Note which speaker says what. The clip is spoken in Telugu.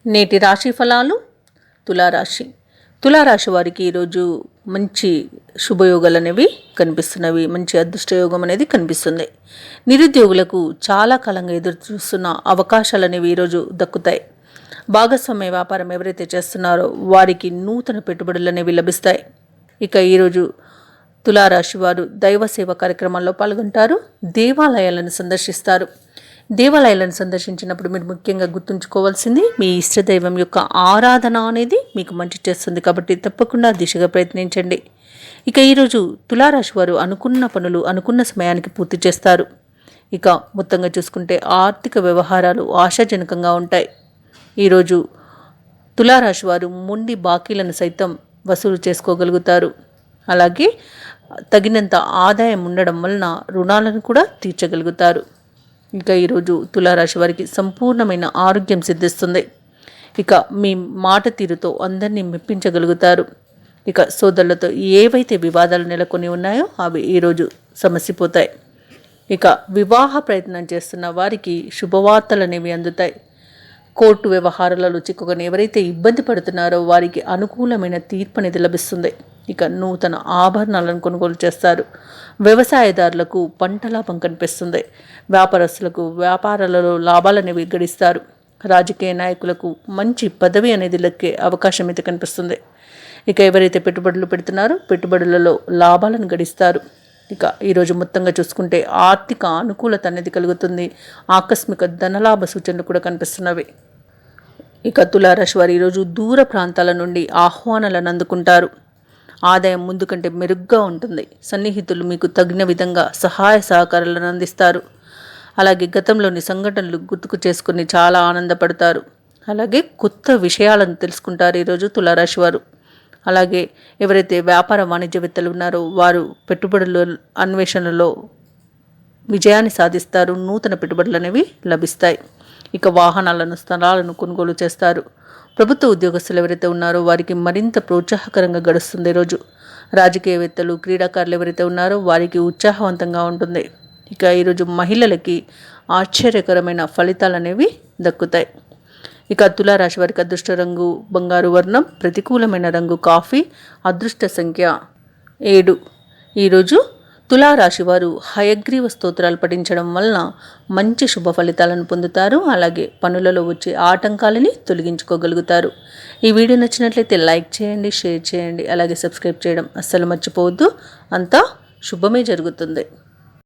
Speaker 1: నేటి రాశి ఫలాలు. తులారాశి. తులారాశి వారికి ఈరోజు మంచి శుభయోగాలు అనేవి కనిపిస్తున్నవి. మంచి అదృష్టయోగం అనేది కనిపిస్తుంది. నిరుద్యోగులకు చాలా కాలంగా ఎదురు చూస్తున్న అవకాశాలు అనేవి ఈరోజు దక్కుతాయి. భాగస్వామ్య వ్యాపారం ఎవరైతే చేస్తున్నారో వారికి నూతన పెట్టుబడులు అనేవి లభిస్తాయి. ఇక ఈరోజు తులారాశి వారు దైవ సేవ కార్యక్రమాల్లో పాల్గొంటారు. దేవాలయాలను సందర్శిస్తారు. దేవాలయాలను సందర్శించినప్పుడు మీరు ముఖ్యంగా గుర్తుంచుకోవాల్సింది మీ ఇష్టదైవం యొక్క ఆరాధన అనేది మీకు మంచి చేస్తుంది. కాబట్టి తప్పకుండా దిశగా ప్రయత్నించండి. ఇక ఈరోజు తులారాశి వారు అనుకున్న పనులు అనుకున్న సమయానికి పూర్తి చేస్తారు. ఇక మొత్తంగా చూసుకుంటే ఆర్థిక వ్యవహారాలు ఆశాజనకంగా ఉంటాయి. ఈరోజు తులారాశి వారు మొండి బాకీలను సైతం వసూలు చేసుకోగలుగుతారు. అలాగే తగినంత ఆదాయం ఉండడం వలన రుణాలను కూడా తీర్చగలుగుతారు. ఇక ఈరోజు తులారాశి వారికి సంపూర్ణమైన ఆరోగ్యం సిద్ధిస్తుంది. ఇక మీ మాట తీరుతో అందరినీ మెప్పించగలుగుతారు. ఇక సోదరులతో ఏవైతే వివాదాలు నెలకొని ఉన్నాయో అవి ఈరోజు సమసిపోతాయి. ఇక వివాహ ప్రయత్నం చేస్తున్న వారికి శుభవార్తలు అనేవి అందుతాయి. కోర్టు వ్యవహారాలలో చిక్కుకొని ఎవరైతే ఇబ్బంది పడుతున్నారో వారికి అనుకూలమైన తీర్పు అనేది లభిస్తుంది. ఇక నూతన ఆభరణాలను కొనుగోలు చేస్తారు. వ్యవసాయదారులకు పంట లాభం కనిపిస్తుంది. వ్యాపారస్తులకు వ్యాపారాలలో లాభాలనేవి గడిస్తారు. రాజకీయ నాయకులకు మంచి పదవి అనేది లెక్కే అవకాశం అయితే కనిపిస్తుంది. ఇక ఎవరైతే పెట్టుబడులు పెడుతున్నారో పెట్టుబడులలో లాభాలను గడిస్తారు. ఇక ఈరోజు మొత్తంగా చూసుకుంటే ఆర్థిక అనుకూలత అనేది కలుగుతుంది. ఆకస్మిక ధనలాభ సూచనలు కూడా కనిపిస్తున్నవి. ఇక తులారాశి వారు ఈరోజు దూర ప్రాంతాల నుండి ఆహ్వానాలను అందుకుంటారు. ఆదాయం ముందు కంటే మెరుగ్గా ఉంటుంది. సన్నిహితులు మీకు తగిన విధంగా సహాయ సహకారాలను అందిస్తారు. అలాగే గతంలోని సంఘటనలు గుర్తుకు చేసుకుని చాలా ఆనందపడతారు. అలాగే కొత్త విషయాలను తెలుసుకుంటారు ఈరోజు తులారాశి వారు. అలాగే ఎవరైతే వ్యాపార వాణిజ్యవేత్తలు ఉన్నారో వారు పెట్టుబడుల అన్వేషణలో విజయాన్ని సాధిస్తారు. నూతన పెట్టుబడులు అనేవి లభిస్తాయి. ఇక వాహనాలను స్థలాలను కొనుగోలు చేస్తారు. ప్రభుత్వ ఉద్యోగస్తులు ఎవరైతే ఉన్నారో వారికి మరింత ప్రోత్సాహకరంగా గడుస్తుంది ఈరోజు. రాజకీయవేత్తలు క్రీడాకారులు ఎవరైతే ఉన్నారో వారికి ఉత్సాహవంతంగా ఉంటుంది. ఇక ఈరోజు మహిళలకి ఆశ్చర్యకరమైన ఫలితాలు అనేవి దక్కుతాయి. ఇక తులారాశి వారికి అదృష్ట రంగు బంగారు వర్ణం, ప్రతికూలమైన రంగు కాఫీ, అదృష్ట సంఖ్య 7. ఈరోజు తులారాశి వారు హయగ్రీవ స్తోత్రాలు పఠించడం వలన మంచి శుభ ఫలితాలను పొందుతారు. అలాగే పనులలో వచ్చే ఆటంకాలని తొలగించుకోగలుగుతారు. ఈ వీడియో నచ్చినట్లయితే లైక్ చేయండి, షేర్ చేయండి, అలాగే సబ్స్క్రైబ్ చేయడం అస్సలు మర్చిపోవద్దు. అంతా శుభమే జరుగుతుంది.